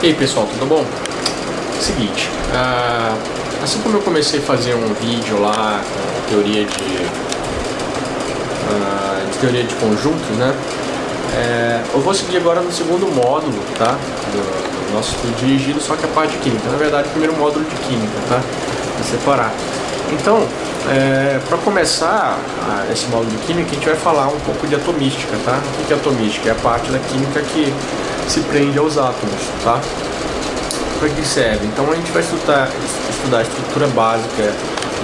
E aí pessoal, tudo bom? Seguinte, assim como eu comecei a fazer um vídeo lá com teoria de conjuntos, né? Eu vou seguir agora no segundo módulo, tá? Do nosso estudo dirigido, só que a parte de química. Na verdade, o primeiro módulo de química, tá? Vou separar. Então, para começar esse módulo de química, a gente vai falar um pouco de atomística, tá? O que é atomística? É a parte da química que se prende aos átomos, tá? Para que serve? Então a gente vai estudar a estrutura básica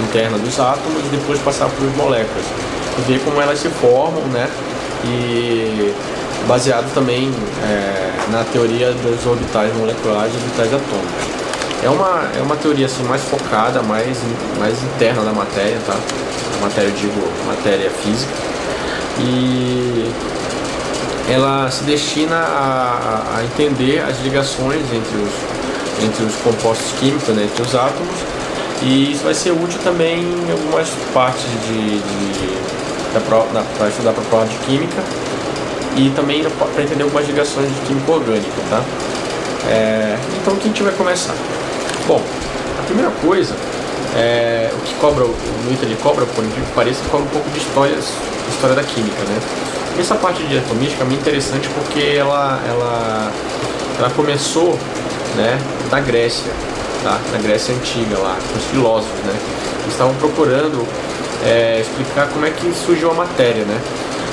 interna dos átomos e depois passar por moléculas e ver como elas se formam, né? E baseado também na teoria das orbitais moleculares e orbitais atômicas. É uma teoria assim mais focada, mais interna da matéria, tá? A matéria, eu digo, matéria física. E ela se destina a entender as ligações entre os compostos químicos, né, entre os átomos, e isso vai ser útil também em algumas partes para estudar para a prova de química e também para entender algumas ligações de química orgânica, tá? Então o que a gente vai começar? Bom, a primeira coisa o que cobra, o item ele cobra, por incrível que pareça, cobra um pouco de história da química, né? Essa parte de atomística é muito interessante porque ela começou, né, na Grécia, tá? Na Grécia antiga lá, com os filósofos, né? Eles estavam procurando explicar como é que surgiu a matéria, né?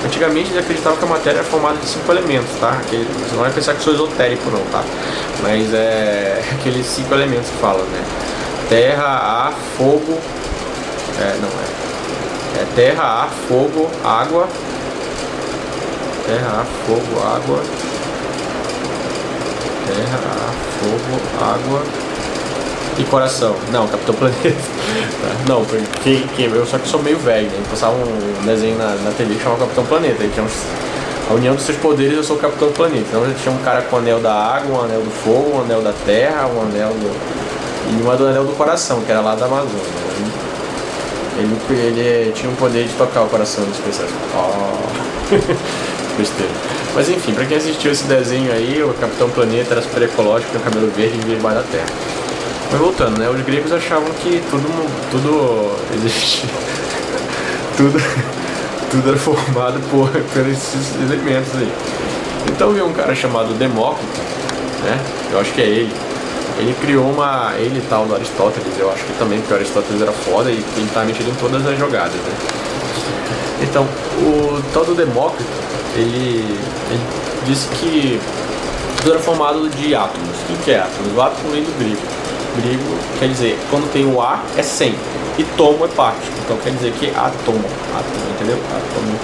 Antigamente eles acreditavam que a matéria era formada de 5 elementos, tá? Você não vai pensar que eu sou esotérico não, tá? Mas aqueles 5 elementos que falam, né? Terra, ar, fogo, terra, ar, fogo, água. Terra, ar, fogo, água. Terra, ar, fogo, água e coração. Não, Capitão Planeta. Não, porque eu só que sou meio velho, né? Passava um desenho na TV que chamava Capitão Planeta. Ele tinha a união dos seus poderes, eu sou o Capitão Planeta. Então tinha um cara com o anel da água, um anel do fogo, um anel da terra, um anel e uma do anel do coração, que era lá da Amazônia. Ele tinha o poder de tocar o coração dos pessoas. Besteira. Mas enfim, pra quem assistiu esse desenho aí, o Capitão Planeta era super ecológico, tem o cabelo verde e vive debaixo da terra. Mas voltando, né? Os gregos achavam que tudo existia. tudo era formado por esses elementos aí. Então veio um cara chamado Demócrito, né? Eu acho que é ele. Ele criou ele e tal do Aristóteles, eu acho que também, porque o Aristóteles era foda e ele tá metido em todas as jogadas, né? Então, o tal do Demócrito, ele disse que tudo era formado de átomos. O que é átomos? O átomo vem do grego. Grego quer dizer, quando tem o A é 100 e tomo é parte. Então quer dizer que átomo, entendeu? Átomo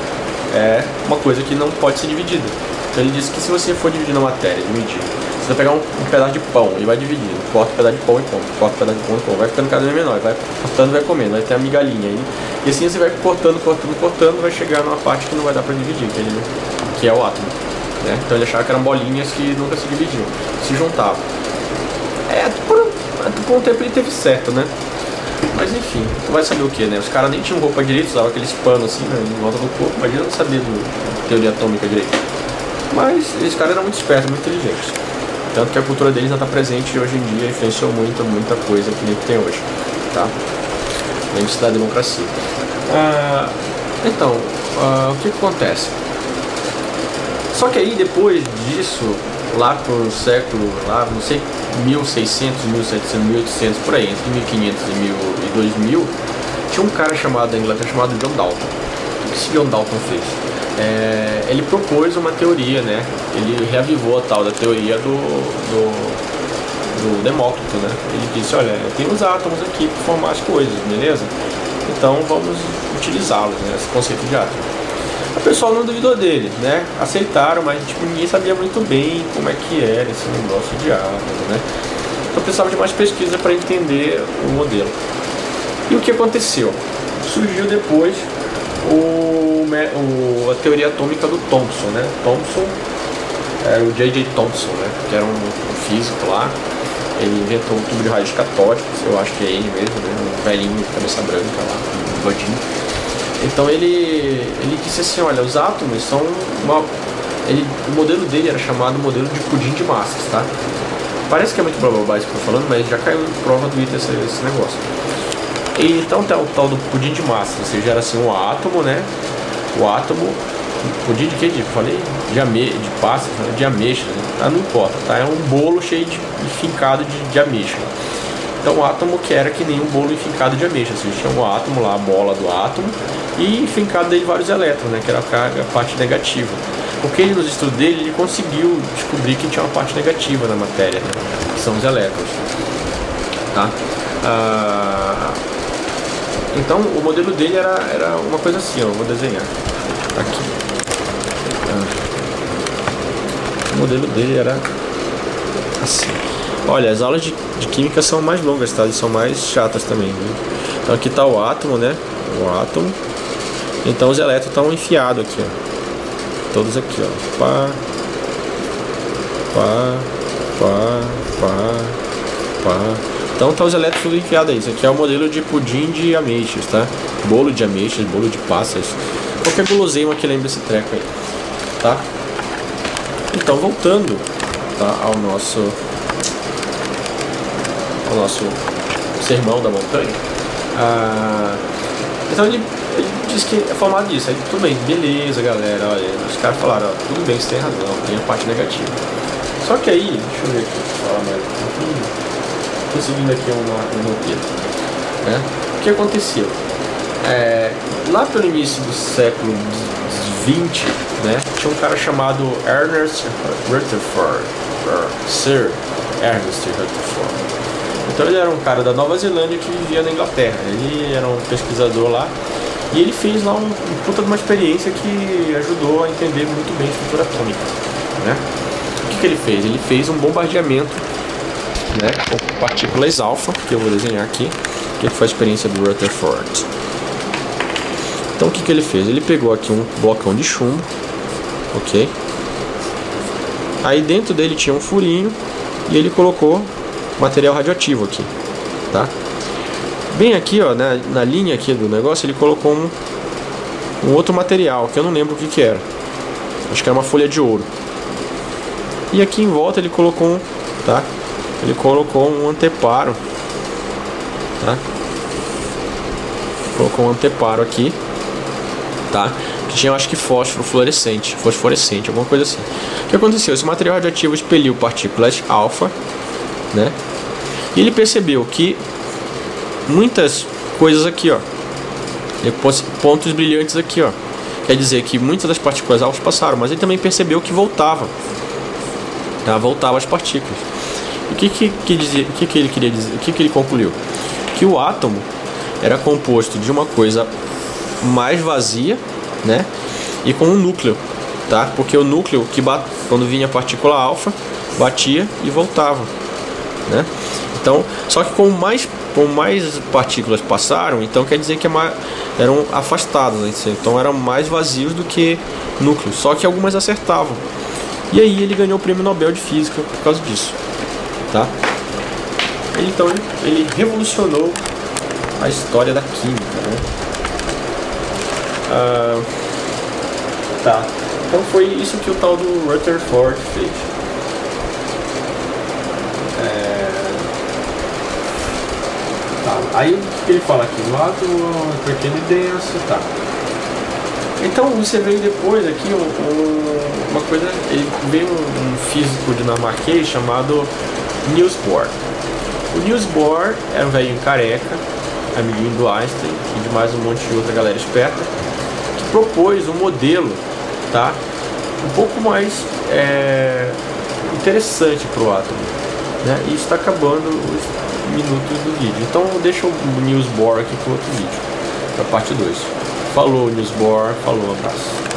é uma coisa que não pode ser dividida. Então ele disse que se você for dividir na matéria, você vai pegar um pedaço de pão e vai dividir. Corta um pedaço de pão e come. Corta um pedaço de pão e come. Vai ficando cada vez menor. Vai cortando e vai comendo. Vai ter a migalhinha aí. E assim você vai cortando, vai chegar numa parte que não vai dar para dividir, que é o átomo, né? Então ele achava que eram bolinhas que nunca se dividiam, se juntavam. Por um tempo ele teve certo, né? Mas enfim, tu vai saber o que, né? Os caras nem tinham roupa direito, usavam aqueles panos assim, né, em volta do corpo. Imagina não saber da teoria atômica direito. Mas esses caras eram muito espertos, muito inteligentes. Tanto que a cultura deles ainda está presente hoje em dia, influenciou muita coisa que a gente tem hoje, tá? Lembre-se da democracia. Então, o que acontece? Só que aí depois disso, lá pro século, não sei, 1600, 1700, 1800, por aí, entre 1500 e 2000, tinha um cara da Inglaterra chamado John Dalton. O que esse John Dalton fez? Ele propôs uma teoria, né? Ele reavivou a tal da teoria do Demócrito, né? Ele disse, olha, eu tenho os átomos aqui para formar as coisas, beleza? Então vamos utilizá-los, né? Esse conceito de átomo. O pessoal não duvidou dele, né? Aceitaram, mas tipo, ninguém sabia muito bem como é que era esse negócio de átomo, né? Então precisava de mais pesquisa para entender o modelo. E o que aconteceu? Surgiu depois a teoria atômica do Thomson, né? Thomson era o J.J. Thomson, né? Que era um físico lá. Ele inventou o tubo de raios catódicos, eu acho que é ele mesmo, né? Um velhinho de cabeça branca lá, um godinho. Então ele disse assim, olha, os átomos são o modelo dele era chamado modelo de pudim de massas, tá? Parece que é muito blá blá blá isso que eu tô falando, mas já caiu em prova do ITA esse negócio. E então tem o tal do pudim de massa, ou seja, era assim um átomo, né? O átomo, pudim de que? Falei? De passa, de ameixa, né? Não importa, tá? É um bolo cheio de fincado de ameixa. Então o átomo que era que nem um bolo fincado de ameixa, ou seja, tinha um átomo lá, a bola do átomo, e fincado dele vários elétrons, né? Que era a parte negativa. Porque ele, nos estudos dele, ele conseguiu descobrir que tinha uma parte negativa na matéria, né? Que são os elétrons, tá? Então o modelo dele era uma coisa assim, ó, eu vou desenhar aqui. O modelo dele era assim. Olha, as aulas de química são mais longas, tá? E são mais chatas também, viu? Então aqui tá o átomo, né? O átomo. Então os elétrons estão enfiados aqui, ó. Todos aqui, ó. Pá, pá, pá, pá, pá. Então tá os elétrons tudo enfiados aí. Isso aqui é o modelo de pudim de ameixas, tá? Bolo de ameixas, bolo de passas. Qualquer guloseima que lembre esse treco aí, tá? Então voltando, tá, ao nosso sermão da montanha. Então ele diz que é formado disso. Aí tudo bem, beleza, galera. Olha, os caras falaram, ó, tudo bem, você tem razão, tem a parte negativa. Só que aí, deixa eu ver aqui, falar mais um pouquinho. Tô seguindo aqui um roteiro, né? O que aconteceu? Lá pelo início do século XX, né, tinha um cara chamado Ernest Rutherford, Sir Ernest Rutherford. Então ele era um cara da Nova Zelândia que vivia na Inglaterra. Ele era um pesquisador lá e ele fez lá um puta de uma experiência que ajudou a entender muito bem a estrutura atômica, né? O que ele fez? Ele fez um bombardeamento, né, com partículas alfa, que eu vou desenhar aqui, que foi a experiência do Rutherford. Então o que ele fez? Ele pegou aqui um blocão de chumbo, ok? Aí dentro dele tinha um furinho e ele colocou material radioativo aqui, tá? Bem aqui, ó, na linha aqui do negócio, ele colocou um outro material, que eu não lembro o que era. Acho que era uma folha de ouro. E aqui em volta ele colocou tá? Ele colocou um anteparo, tá? Colocou um anteparo aqui, tá? Que tinha, acho que fosforescente, alguma coisa assim. O que aconteceu? Esse material radioativo expeliu partículas alfa, né? E ele percebeu que muitas coisas aqui, ó, pontos brilhantes aqui, ó, quer dizer que muitas das partículas alfa passaram, mas ele também percebeu que voltava, tá? Voltava as partículas. O que ele queria dizer? O que ele concluiu? Que o átomo era composto de uma coisa mais vazia, né? E com um núcleo, tá? Porque o núcleo quando vinha a partícula alfa, batia e voltava, né? Então, só que com mais partículas passaram, então quer dizer que eram afastadas, né? Então eram mais vazios do que núcleos, só que algumas acertavam. E aí ele ganhou o prêmio Nobel de Física por causa disso, tá? Então ele revolucionou a história da química, né? Tá. Então foi isso que o tal do Rutherford fez. Tá. Aí o que ele fala aqui? O átomo é um pequeno e denso, tá? Então você veio depois aqui uma coisa, veio um físico dinamarquês chamado Niels Bohr. O Niels Bohr era um velhinho careca, amiguinho do Einstein e de mais um monte de outra galera esperta, que propôs um modelo, tá, um pouco mais interessante para o átomo, né? E isso está acabando os minutos do vídeo. Então deixa o Niels Bohr aqui para outro vídeo, para parte 2. Falou, Niels Bohr, falou, abraço.